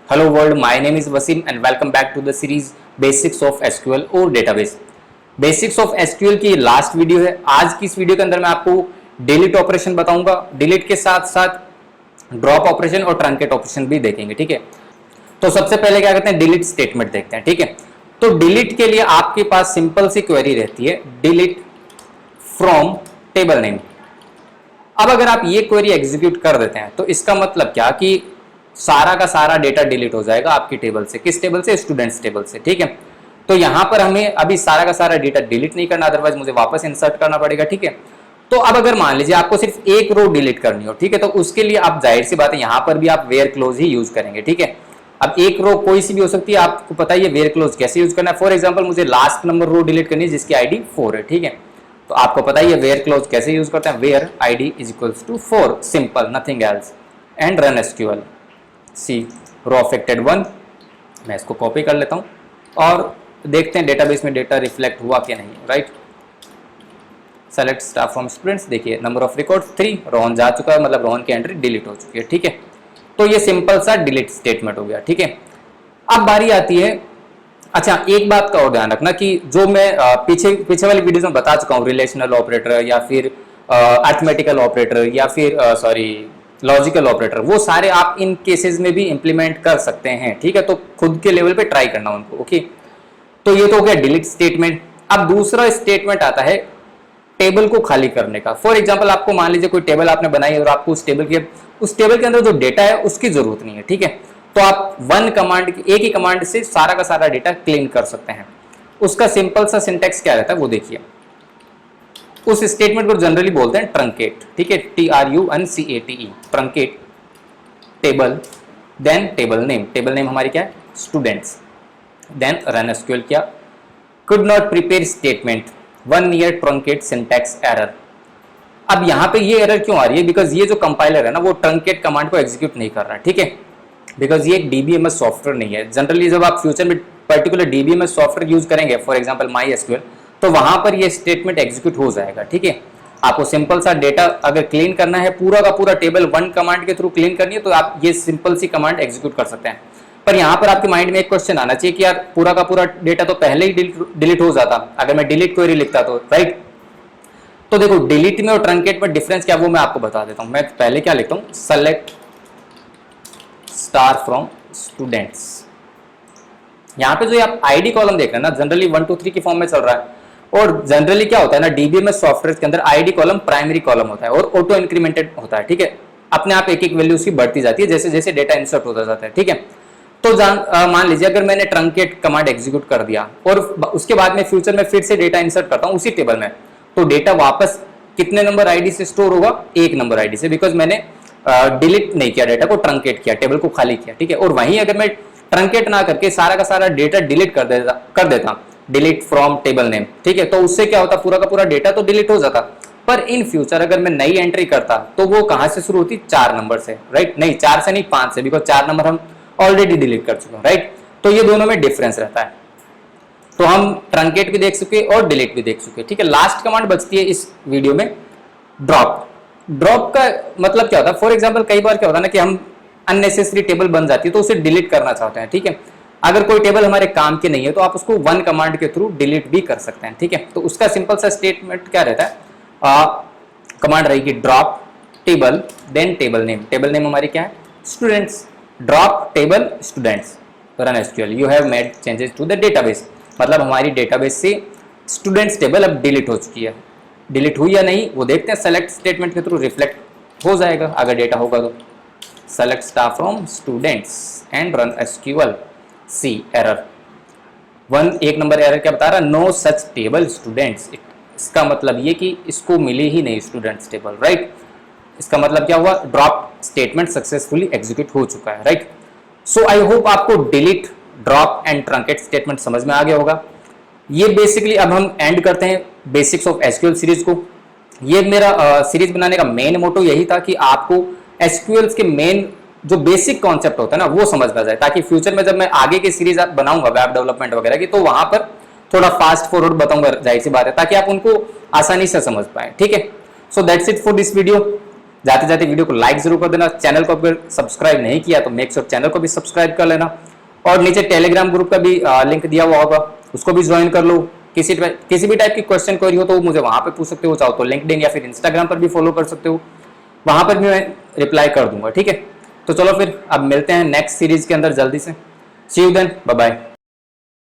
Hello world, my name is Wasim and welcome back to the series Basics of SQL और Database। Basics of SQL की last video है। आज की इस video के अंदर मैं आपको डिलीट ऑपरेशन बताऊंगा। डिलीट के साथ साथ ड्रॉप ऑपरेशन और ट्रंकेट ऑपरेशन भी देखेंगे, ठीक है। तो सबसे पहले क्या करते हैं, डिलीट स्टेटमेंट देखते हैं, ठीक है। तो डिलीट के लिए आपके पास सिंपल सी क्वेरी रहती है, डिलीट फ्रॉम टेबल नेम। अब अगर आप ये क्वेरी एग्जीक्यूट कर देते हैं तो इसका मतलब क्या कि सारा का सारा डेटा डिलीट हो जाएगा आपकी टेबल से। किस टेबल से? स्टूडेंट्स टेबल से, ठीक है। तो यहां पर हमें अभी सारा का सारा डेटा डिलीट नहीं करना, अदरवाइज मुझे वापस इंसर्ट करना पड़ेगा, ठीक है। तो अब अगर मान लीजिए आपको सिर्फ एक रो डिलीट करनी हो, ठीक है, तो उसके लिए आप जाहिर सी बात है यहां पर भी आप वेयर क्लोज ही यूज करेंगे, ठीक है। अब एक रो कोई सी भी हो सकती है, आपको पता है वेयर क्लोज कैसे यूज करना है। फॉर एग्जाम्पल मुझे लास्ट नंबर रो डिलीट करनी है जिसकी आईडी 4 है, ठीक है। तो आपको पता ही है वेयर क्लोज कैसे यूज करते हैं, where ID is equals to 4, simple, nothing else, and run SQL. See row affected 1, मैं इसको कॉपी कर लेता हूं और देखते हैं डेटाबेस में डेटा रिफ्लेक्ट हुआ क्या नहीं, right. Select staff from students, देखिए नंबर ऑफ रिकॉर्ड 3, रोहन जा चुका है, मतलब रोहन की एंट्री डिलीट हो चुकी है, ठीक है। तो ये सिंपल सा डिलीट स्टेटमेंट हो गया, ठीक है। अब बारी आती है, अच्छा एक बात का और ध्यान रखना कि जो मैं पीछे वाली वीडियोस में बता चुका हूँ, रिलेशनल ऑपरेटर या फिर अरिथमेटिकल ऑपरेटर या फिर लॉजिकल ऑपरेटर, वो सारे आप इन केसेस में भी इंप्लीमेंट कर सकते हैं, ठीक है। तो खुद के लेवल पे ट्राई करना उनको, ओके। तो ये तो हो गया डिलीट स्टेटमेंट। अब दूसरा स्टेटमेंट आता है टेबल को खाली करने का। फॉर एग्जांपल आपको मान लीजिए कोई टेबल आपने बनाई और आपको उस टेबल के अंदर जो डेटा है उसकी जरूरत नहीं है, ठीक है। तो आप एक ही कमांड से सारा का सारा डेटा क्लीन कर सकते हैं। उसका सिंपल सा सिंटेक्स क्या रहता है वो देखिए। उस स्टेटमेंट को जनरली बोलते हैं ट्रंकेट, ठीक है, TRUNCATE, truncate table, then table name. Table name हमारी क्या है? स्टूडेंट्स। देन रन एसक्यूएल किया, could not prepare statement, 1 year truncate syntax error. अब यहां पे ये एरर क्यों आ रही है? बिकॉज ये जो कंपाइलर है ना वो ट्रंकेट कमांड को एग्जीक्यूट नहीं कर रहा है, ठीक है। बिकॉज ये एक डीबीएमएस सॉफ्टवेयर नहीं है। जनरली जब आप फ्यूचर में पर्टिकुलर डीबीएमएस सॉफ्टवेयर यूज करेंगे, फॉर एग्जांपल माई एसक्यूएल, तो वहां पर ये स्टेटमेंट एग्जीक्यूट हो जाएगा, ठीक है। आपको सिंपल सा डेटा अगर क्लीन करना है, पूरा का पूरा टेबल 1 कमांड के थ्रू क्लीन करनी है, तो आप ये सिंपल सी कमांड एग्जीक्यूट कर सकते हैं। पर यहां पर आपके माइंड में एक क्वेश्चन आना चाहिए कि यार पूरा का पूरा डेटा तो पहले ही डिलीट हो जाता अगर मैं डिलीट क्वेरी लिखता तो, राइट। तो देखो डिलीट में और ट्रंकेट में डिफरेंस क्या वो मैं आपको बता देता हूं। मैं पहले क्या लिखता हूं, सेलेक्ट स्टार फ्रॉम स्टूडेंट्स। यहां पे जो आप आईडी कॉलम देख रहे हैं ना, जनरली 1 2 3 की फॉर्म में चल रहा है। और जनरली क्या होता है ना, डीबीएमएस सॉफ्टवेयर के अंदर आईडी कॉलम प्राइमरी कॉलम होता है और ऑटो इंक्रीमेंटेड होता है, ठीक है। अपने आप एक एक वैल्यू उसकी बढ़ती जाती है जैसे जैसे डेटा इंसर्ट होता जाता है, ठीक है। तो मान लीजिए अगर मैंने ट्रंकेट कमांड एग्जीक्यूट कर दिया और उसके बाद में फ्यूचर में फिर से डेटा इंसर्ट करता हूं उसी टेबल में, तो डेटा वापस कितने नंबर आईडी से स्टोर होगा? 1 नंबर आईडी से, बिकॉज मैंने डिलीट नहीं किया डेटा को, ट्रंकेट किया, टेबल को खाली किया, ठीक है। और वहीं अगर मैं ट्रंकेट ना करके सारा का सारा डेटा डिलीट कर देता डिलीट फ्रॉम टेबल नेम, ठीक है, तो उससे क्या होता, पूरा का पूरा डेटा तो डिलीट हो जाता। पर इन फ्यूचर अगर मैं नई एंट्री करता तो वो कहां से शुरू होती? 4 नंबर से, राइट। नहीं 4 से नहीं 5 से, बिकॉज 4 नंबर हम ऑलरेडी डिलीट कर चुके हैं, राइट। तो ये दोनों में डिफरेंस रहता है। तो हम ट्रंकेट भी देख चुके और डिलीट भी देख चुके, ठीक है। लास्ट कमांड बचती है इस वीडियो में, ड्रॉप। ड्रॉप का मतलब क्या होता है? फॉर एग्जाम्पल कई बार क्या होता है ना कि हम अननेसेसरी टेबल बन जाती है तो उसे डिलीट करना चाहते हैं, ठीक है। अगर कोई टेबल हमारे काम की नहीं है तो आप उसको 1 कमांड के थ्रू डिलीट भी कर सकते हैं, ठीक है। तो उसका सिंपल सा स्टेटमेंट क्या रहता है? कमांड रहेगी drop table then table name. Table name हमारी क्या है? Students. Drop table students, run SQL, you have made changes to the database. मतलब हमारी डेटाबेस से स्टूडेंट्स टेबल अब डिलीट हो चुकी है। डिलीट हुई या नहीं वो देखते हैं, सेलेक्ट स्टेटमेंट के थ्रू रिफ्लेक्ट हो जाएगा अगर डेटा होगा तो। Select staff from students and run SQL. See error 1 number error क्या बता रहा है? No such table students. इसका मतलब ये कि इसको मिली ही नहीं स्टूडेंट्स टेबल, राइट। इसका मतलब क्या हुआ? ड्रॉप स्टेटमेंट सक्सेसफुली एग्जीक्यूट हो चुका है, राइट। सो आई होप आपको delete, drop and truncate statement समझ में आ गया होगा। ये बेसिकली अब हम एंड करते हैं बेसिक्स ऑफ एसक्यूएल सीरीज को। ये मेरा सीरीज बनाने का मेन मोटो यही था कि आपको एसक्यूएल के मेन जो बेसिक कॉन्सेप्ट होता है ना वो समझ में आ जाए, ताकि फ्यूचर में जब मैं आगे की सीरीज बनाऊंगा वेब डेवलपमेंट वगैरह की, तो वहां पर थोड़ा फास्ट फॉरवर्ड बताऊंगा, जाहिर सी बात है, ताकि आप उनको आसानी से समझ पाए, ठीक है। So that's it for this video. जाते जाते वीडियो को लाइक जरूर कर देना। चैनल को अगर सब्सक्राइब नहीं किया तो मेक श्योर चैनल को भी सब्सक्राइब कर लेना। और नीचे टेलीग्राम ग्रुप का भी लिंक दिया हुआ होगा, उसको भी ज्वाइन कर लो। किसी भी टाइप की क्वेश्चन क्वेरी हो तो मुझे वहां पे पूछ सकते हो, चाहो तो लिंक्डइन या फिर इंस्टाग्राम पर भी फॉलो कर सकते हो, वहां पर भी मैं रिप्लाई कर दूंगा। ठीक है, तो चलो फिर अब मिलते हैं नेक्स्ट सीरीज के अंदर जल्दी से। सी यू देन, बाय बाय।